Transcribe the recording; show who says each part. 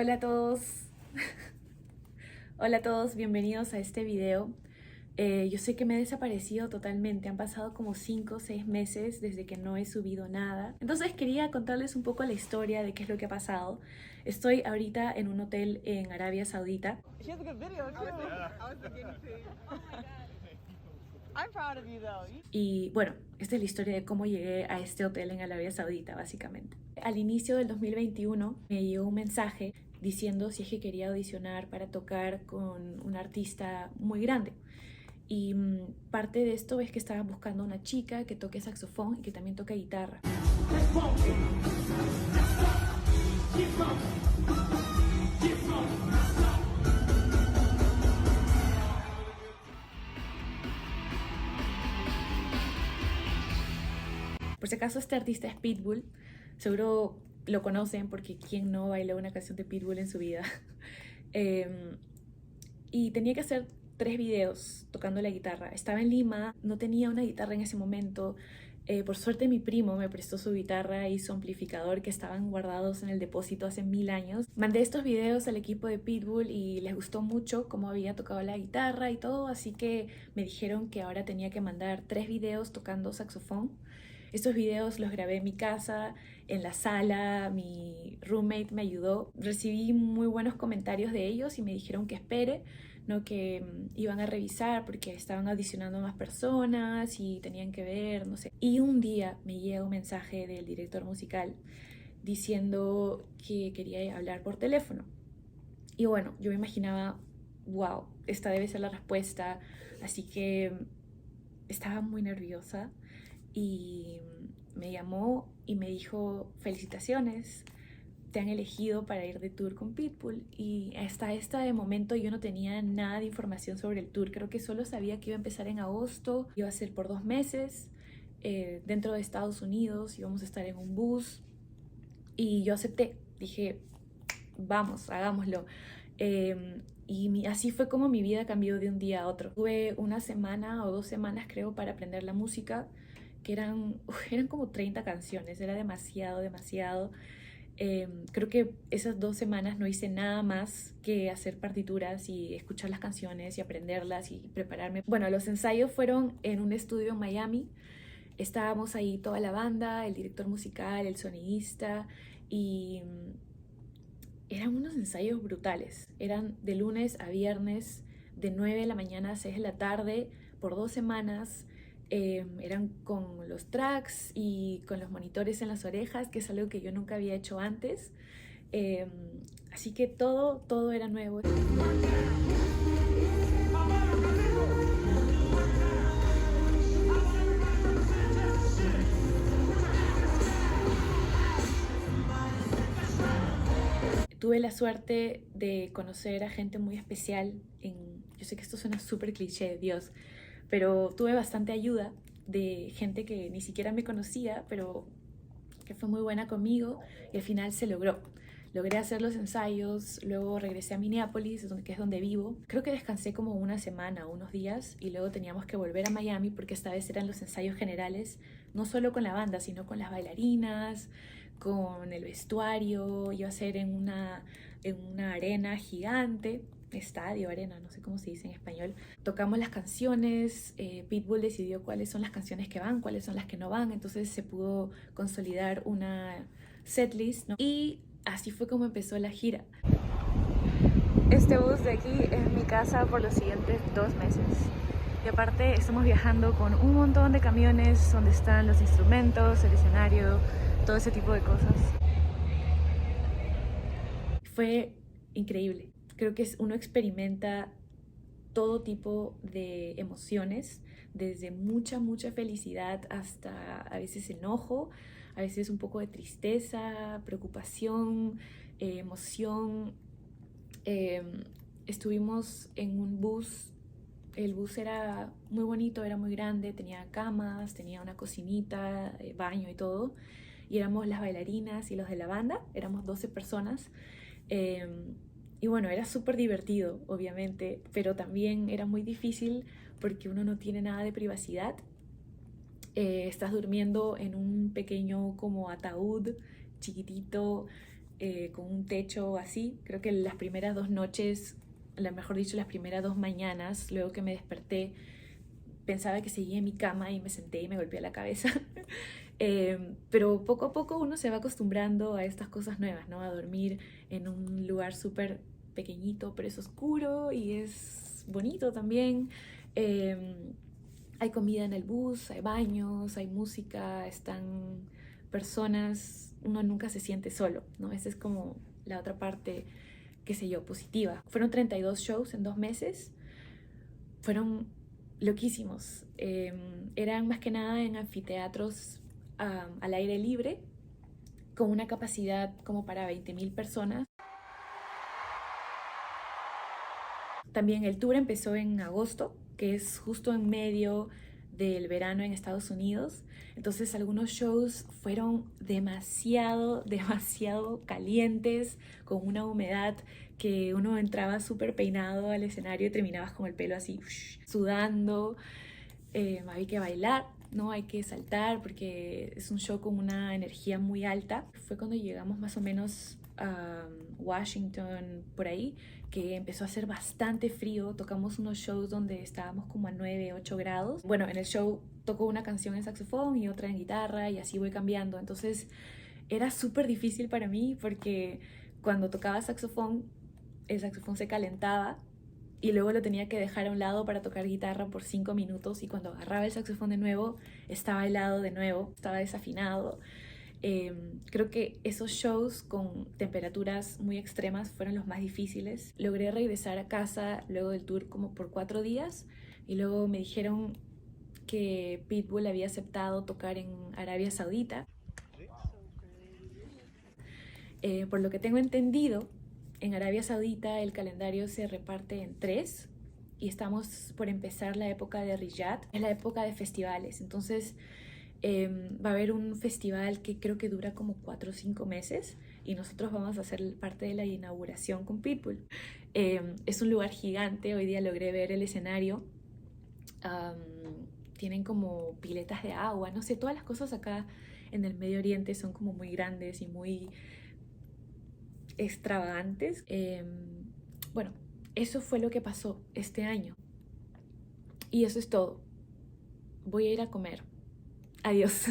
Speaker 1: Hola a todos, hola a todos, bienvenidos a este video. Yo sé que me he desaparecido totalmente, han pasado como 5 o 6 meses desde que no he subido nada. Entonces quería contarles un poco la historia de qué es lo que ha pasado. Estoy ahorita en un hotel en Arabia Saudita.
Speaker 2: She has a good video too. I was the guinea pig. Oh my god. I'm proud of you though.
Speaker 1: Y bueno, esta es la historia de cómo llegué a este hotel en Arabia Saudita, básicamente. Al inicio del 2021 me llegó un mensaje diciendo si es que quería audicionar para tocar con un artista muy grande. Y parte de esto es que estaba buscando una chica que toque saxofón y que también toque guitarra. Por si acaso este artista es Pitbull, seguro lo conocen porque quién no bailó una canción de Pitbull en su vida. Y tenía que hacer 3 videos tocando la guitarra. Estaba en Lima, no tenía una guitarra en ese momento. Por suerte mi primo me prestó su guitarra y su amplificador que estaban guardados en el depósito hace 1000 años. Mandé estos videos al equipo de Pitbull y les gustó mucho cómo había tocado la guitarra y todo, así que me dijeron que ahora tenía que mandar 3 videos tocando saxofón. Estos videos los grabé en mi casa, en la sala, mi roommate me ayudó. Recibí muy buenos comentarios de ellos y me dijeron que espere, ¿no? Que iban a revisar porque estaban audicionando a más personas y tenían que ver, no sé. Y un día me llega un mensaje del director musical diciendo que quería hablar por teléfono. Y bueno, yo me imaginaba, wow, esta debe ser la respuesta. Así que estaba muy nerviosa y me llamó y me dijo: felicitaciones, te han elegido para ir de tour con Pitbull. Y hasta este momento yo no tenía nada de información sobre el tour, creo que solo sabía que iba a empezar en agosto, iba a ser por 2 meses dentro de Estados Unidos, íbamos a estar en un bus y yo acepté, dije vamos, hagámoslo. Y así fue como mi vida cambió de un día a otro. Tuve una semana o 2 semanas creo para aprender la música, que eran como 30 canciones, era demasiado. Creo que esas 2 semanas no hice nada más que hacer partituras y escuchar las canciones y aprenderlas y prepararme. Bueno, los ensayos fueron en un estudio en Miami. Estábamos ahí toda la banda, el director musical, el sonidista, y eran unos ensayos brutales. Eran de lunes a viernes, de 9 de la mañana a 6 de la tarde, por 2 semanas. Eran con los tracks y con los monitores en las orejas, que es algo que yo nunca había hecho antes. Eh, Así que todo era nuevo. Tuve la suerte de conocer a gente muy especial. Yo sé que esto suena súper cliché, Dios, pero tuve bastante ayuda de gente que ni siquiera me conocía, pero que fue muy buena conmigo y al final se logró. Logré hacer los ensayos, luego regresé a Minneapolis, que es donde vivo. Creo que descansé como una semana, unos días, y luego teníamos que volver a Miami porque esta vez eran los ensayos generales, no solo con la banda, sino con las bailarinas, con el vestuario. Iba a ser en una arena gigante, estadio, arena, no sé cómo se dice en español. Tocamos las canciones, Pitbull decidió cuáles son las canciones que van, cuáles son las que no van, entonces se pudo consolidar una setlist, ¿no? Y así fue como empezó la gira. Este bus de aquí es mi casa por los siguientes 2 meses. Y aparte estamos viajando con un montón de camiones donde están los instrumentos, el escenario, todo ese tipo de cosas. Fue increíble. Creo que uno experimenta todo tipo de emociones, desde mucha felicidad hasta a veces enojo, a veces un poco de tristeza, preocupación, emoción. Estuvimos en un bus. El bus era muy bonito, era muy grande, tenía camas, tenía una cocinita, baño y todo. Y éramos las bailarinas y los de la banda, éramos 12 personas. Eh, y bueno, era súper divertido, obviamente, pero también era muy difícil porque uno no tiene nada de privacidad. Estás durmiendo en un pequeño como ataúd chiquitito, con un techo así. Creo que las primeras 2 noches, mejor dicho, las primeras 2 mañanas, luego que me desperté, pensaba que seguía en mi cama y me senté y me golpeé la cabeza. Pero poco a poco uno se va acostumbrando a estas cosas nuevas, ¿no? A dormir en un lugar súper pequeñito, pero es oscuro y es bonito también. Hay comida en el bus, hay baños, hay música, están personas, uno nunca se siente solo, ¿no? Esa es como la otra parte, qué sé yo, positiva. Fueron 32 shows en 2 meses, fueron loquísimos. Eran más que nada en anfiteatros al aire libre, con una capacidad como para 20.000 personas. También el tour empezó en agosto, que es justo en medio del verano en Estados Unidos. Entonces algunos shows fueron demasiado calientes, con una humedad que uno entraba súper peinado al escenario y terminabas con el pelo así, sudando. Hay que bailar, ¿no? Hay que saltar porque es un show con una energía muy alta. Fue cuando llegamos más o menos a Washington, por ahí, que empezó a hacer bastante frío. Tocamos unos shows donde estábamos como a 9, 8 grados. Bueno, en el show toco una canción en saxofón y otra en guitarra y así voy cambiando. Entonces era súper difícil para mí porque cuando tocaba saxofón, el saxofón se calentaba y luego lo tenía que dejar a un lado para tocar guitarra por 5 minutos, y cuando agarraba el saxofón de nuevo estaba helado de nuevo, estaba desafinado. Creo que esos shows con temperaturas muy extremas fueron los más difíciles. Logré regresar a casa luego del tour como por 4 días y luego me dijeron que Pitbull había aceptado tocar en Arabia Saudita. Por lo que tengo entendido, en Arabia Saudita el calendario se reparte en 3 y estamos por empezar la época de Riyadh, es la época de festivales. Entonces va a haber un festival que creo que dura como 4 o 5 meses y nosotros vamos a hacer parte de la inauguración con Pitbull. Es un lugar gigante, hoy día logré ver el escenario. Tienen como piletas de agua, no sé, todas las cosas acá en el Medio Oriente son como muy grandes y muy extravagantes. Bueno, eso fue lo que pasó este año. Y eso es todo. Voy a ir a comer. Adiós.